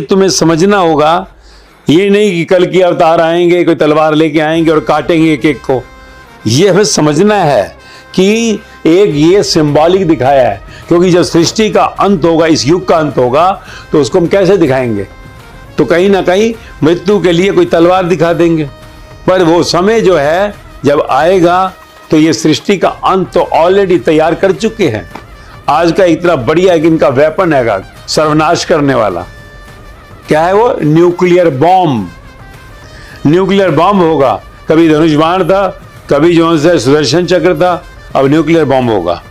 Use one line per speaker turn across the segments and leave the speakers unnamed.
तुम्हें समझना होगा, ये नहीं कि कल की अवतार आएंगे, कोई तलवार लेके आएंगे और काटेंगे एक एक को। ये हमें समझना है कि एक ये सिंबॉलिक दिखाया है, क्योंकि जब सृष्टि का अंत होगा, इस युग का अंत होगा, तो उसको हम कैसे दिखाएंगे? तो कहीं ना कहीं मृत्यु के लिए कोई तलवार दिखा देंगे। पर वो समय जो है जब आएगा तो ये सृष्टि का अंत तो ऑलरेडी तैयार कर चुके हैं। आज का इतना बढ़िया है कि इनका वेपन है सर्वनाश करने वाला। क्या है वो? Nuclear bomb. न्यूक्लियर बॉम्ब होगा। कभी धनुष बाण था, कभी जो है सुदर्शन चक्र था, अब न्यूक्लियर बॉम्ब होगा।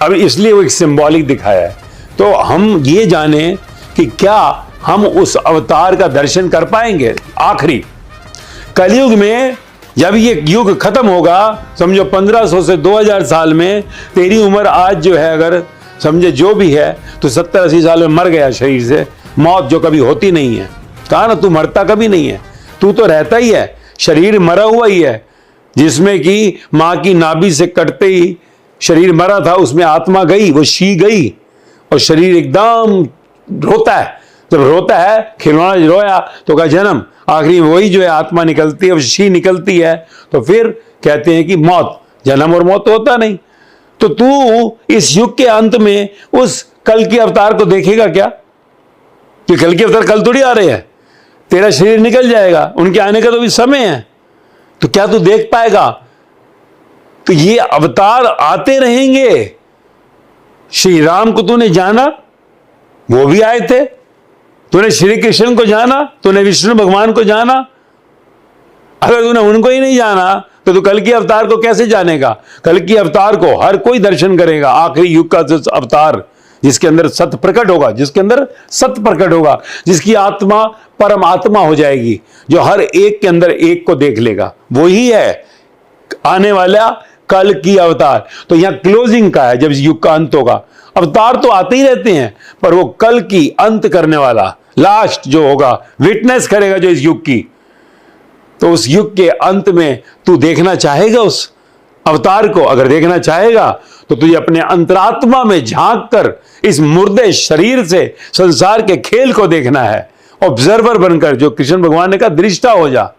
अब इसलिए वो एक सिंबॉलिक दिखाया है। तो हम ये जाने कि क्या हम उस अवतार का दर्शन कर पाएंगे। आखिरी कलयुग में जब ये युग खत्म होगा, समझो 1500 से 2000 साल में, तेरी उम्र आज जो है अगर समझे जो भी है, तो 70-80 साल में मर गया शरीर से। मौत जो कभी होती नहीं है, कहा ना, तू मरता कभी नहीं है, तू तो रहता ही है। शरीर मरा हुआ ही है, जिसमें कि मां की नाभि से कटते ही शरीर मरा था, उसमें आत्मा गई, वो शी गई और शरीर एकदम रोता है। जब रोता है, खिलौना रोया तो का जन्म, आखिरी वही जो है आत्मा निकलती है, वो शी निकलती है, तो फिर कहते हैं कि मौत। जन्म और मौत तो होता नहीं। तो तू इस युग के अंत में उस कल के अवतार को देखेगा क्या? कि कल के अवतार कल थोड़ी आ रहे हैं, तेरा शरीर निकल जाएगा, उनके आने का तो भी समय है। तो क्या तू देख पाएगा? तो ये अवतार आते रहेंगे। श्री राम को तूने जाना, वो भी आए थे। तूने श्री कृष्ण को जाना, तूने विष्णु भगवान को जाना। अगर तूने उनको ही नहीं जाना तो तू कल की अवतार को कैसे जानेगा? कल की अवतार को हर कोई दर्शन करेगा। आखिरी युग का जो अवतार, जिसके अंदर सत्य प्रकट होगा, जिसके अंदर सत्य प्रकट होगा, जिसकी आत्मा परमात्मा हो जाएगी, जो हर एक के अंदर एक को देख लेगा, वही है आने वाला कल की अवतार। तो यहां क्लोजिंग का है, जब युग का अंत होगा। अवतार तो आते ही रहते हैं, पर वो कल की अंत करने वाला लास्ट जो होगा, विटनेस करेगा जो इस युग की। तो उस युग के अंत में तू देखना चाहेगा उस अवतार को? अगर देखना चाहेगा तो तुझे अपने अंतरात्मा में झांक कर इस मुर्दे शरीर से संसार के खेल को देखना है। ऑब्जर्वर बनकर, जो कृष्ण भगवान ने कहा, दृष्टा हो जा।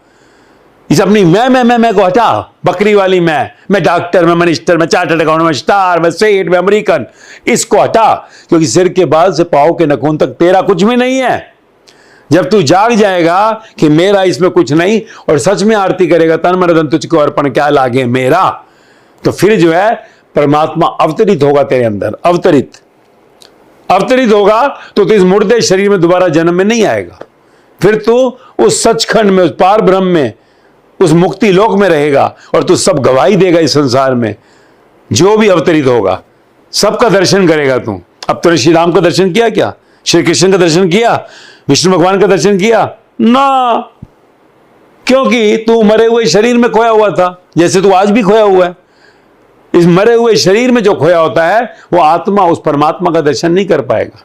इस अपनी मैं को हटा, बकरी वाली मैं डॉक्टर, मैं मिनिस्टर, मैं चार्टर्ड अकाउंट, मैं स्टार, मैं सेठ, मैं अमेरिकन, इसको हटा। क्योंकि सिर के बाल से पांव के नाखून तक तेरा कुछ भी नहीं है। जब तू जाग जाएगा कि मेरा इसमें कुछ नहीं, और सच में आरती करेगा, तन मन धन तुझको अर्पण क्या लागे मेरा, तो फिर जो है परमात्मा अवतरित होगा तेरे अंदर। अवतरित होगा तो इस मुर्दे शरीर में दोबारा जन्म में नहीं आएगा। फिर तू उस सचखंड में, उस पार ब्रह्म में, उस मुक्ति लोक में रहेगा, और तू सब गवाही देगा इस संसार में। जो भी अवतरित होगा सबका दर्शन करेगा तू। अब तूने श्री राम का दर्शन किया क्या? श्री कृष्ण का दर्शन किया? विष्णु भगवान का दर्शन किया ना? क्योंकि तू मरे हुए शरीर में खोया हुआ था, जैसे तू आज भी खोया हुआ है। इस मरे हुए शरीर में जो खोया होता है, वो आत्मा उस परमात्मा का दर्शन नहीं कर पाएगा।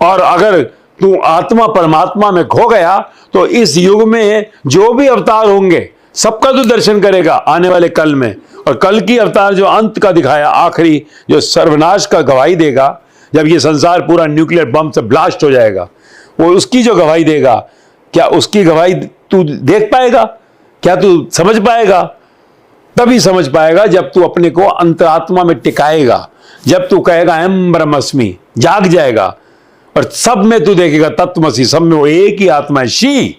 और अगर तू आत्मा परमात्मा में खो गया तो इस युग में जो भी अवतार होंगे सबका तू दर्शन करेगा आने वाले कल में। और कल की अवतार जो अंत का दिखाया, आखिरी जो सर्वनाश का गवाही देगा, जब ये संसार पूरा न्यूक्लियर बम से ब्लास्ट हो जाएगा, वो उसकी जो गवाही देगा, क्या उसकी गवाही तू देख पाएगा? क्या तू समझ पाएगा? तभी समझ पाएगा जब तू अपने को अंतरात्मा में टिकाएगा, जब तू कहेगा अहम ब्रह्मस्मि, जाग जाएगा, और सब में तू देखेगा तत्वमसि, सब में वो एक ही आत्मा है। शी,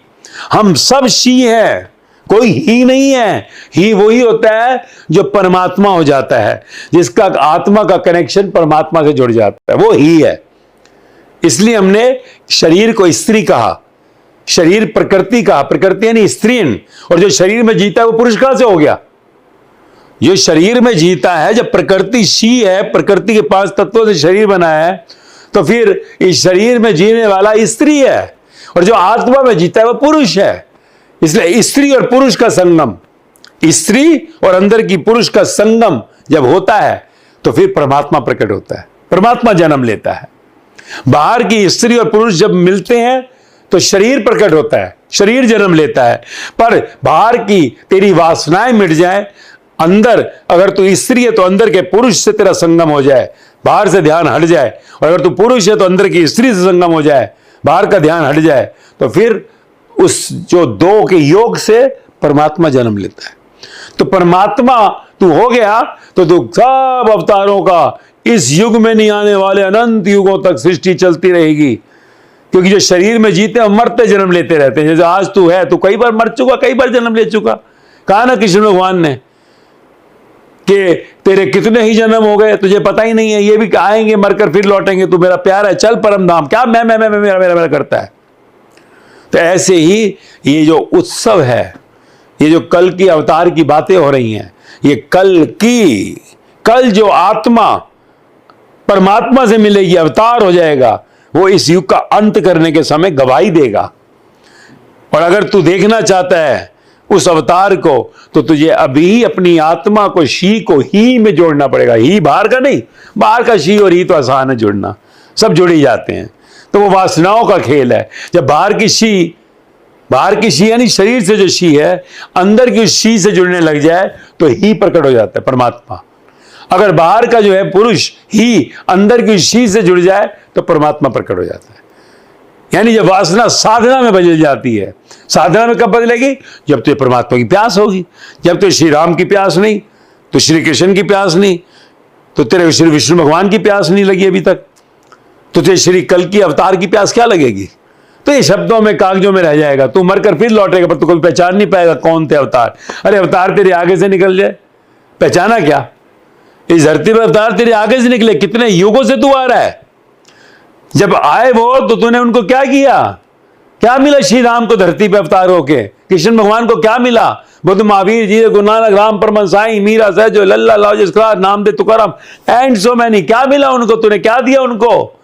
हम सब शी है, कोई ही नहीं है। ही वही होता है जो परमात्मा हो जाता है, जिसका आत्मा का कनेक्शन परमात्मा से जुड़ जाता है, वो ही है। इसलिए हमने शरीर को स्त्री कहा, शरीर प्रकृति कहा, प्रकृति यानी स्त्रीन। और जो शरीर में जीता है वो पुरुष कहां से हो गया? जो शरीर में जीता है, जब प्रकृति शी है, प्रकृति के 5 तत्वों से शरीर बना है, तो फिर इस शरीर में जीने वाला स्त्री है, और जो आत्मा में जीता है वो पुरुष है। इसलिए स्त्री और पुरुष का संगम, स्त्री और अंदर की पुरुष का संगम जब होता है तो फिर परमात्मा प्रकट होता है, परमात्मा जन्म लेता है। बाहर की स्त्री और पुरुष जब मिलते हैं तो शरीर प्रकट होता है, शरीर जन्म लेता है। पर बाहर की तेरी वासनाएं मिट जाए, अंदर अगर तू स्त्री है तो अंदर के पुरुष से तेरा संगम हो जाए, बाहर से ध्यान हट जाए, और अगर तू पुरुष है तो अंदर की स्त्री से संगम हो जाए, बाहर का ध्यान हट जाए, तो फिर उस जो दो के योग से परमात्मा जन्म लेता है। तो परमात्मा तू हो गया तो तू सब अवतारों का इस युग में नहीं आने वाले अनंत युगों तक सृष्टि चलती रहेगी। क्योंकि जो शरीर में जीते हैं मरते जन्म लेते रहते हैं। जैसे आज तू है, तू कई बार मर चुका, कई बार जन्म ले चुका। कहा ना कृष्ण भगवान ने कि तेरे कितने ही जन्म हो गए, तुझे पता ही नहीं है, ये भी आएंगे मरकर फिर लौटेंगे, तू मेरा प्यार है, चल परम धाम। क्या मैं मेरा मेरा मेरा करता है। तो ऐसे ही ये जो उत्सव है, ये जो कल की अवतार की बातें हो रही हैं, ये कल जो आत्मा परमात्मा से मिलेगी, अवतार हो जाएगा, वो इस युग का अंत करने के समय गवाही देगा। और अगर तू देखना चाहता है उस अवतार को, तो तुझे अभी अपनी आत्मा को शी को ही में जोड़ना पड़ेगा। ही बाहर का नहीं, बाहर का शी और ही तो आसान है जुड़ना, सब जुड़ ही जाते हैं। तो वो वासनाओं का खेल है। जब बाहर की शी यानी शरीर से जो शी है, अंदर की शी से जुड़ने लग जाए तो ही प्रकट हो जाता है परमात्मा। अगर बाहर का जो है पुरुष ही अंदर की शी से जुड़ जाए तो परमात्मा प्रकट हो जाता है। यानी जब वासना साधना में बदल जाती है, साधना में कब बदलेगी? जब तुझे परमात्मा की प्यास होगी। जब तुझे श्री राम की प्यास नहीं, तो श्री कृष्ण की प्यास नहीं, तो तेरे श्री विष्णु भगवान की प्यास नहीं लगी अभी तक, तो तुझे श्री कल की अवतार की प्यास क्या लगेगी? तो ये शब्दों में कागजों में रह जाएगा। तू मरकर फिर लौटेगा, पर तू कभी पहचान नहीं पाएगा कौन थे अवतार। अरे अवतार तेरे आगे से निकल जाए, पहचाना क्या? इस धरती पर अवतार तेरे आगे से निकले, कितने युगों से तू आ रहा है। जब आए वो, तो तूने उनको क्या किया? क्या मिला श्री राम को धरती पे अवतार होके? कृष्ण भगवान को क्या मिला? बुद्ध, महावीर जी, गुरु नानक, राम परम साईं, मीरा सहजो, लल्ला लाओ नाम दे तुकाराम एंड सो मैनी, क्या मिला उनको? तूने क्या दिया उनको?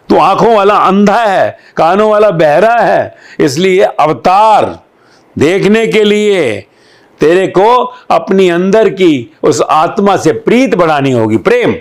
तू आंखों वाला अंधा है, कानों वाला बहरा है। इसलिए अवतार देखने के लिए तेरे को अपनी अंदर की उस आत्मा से प्रीत बढ़ानी होगी, प्रेम।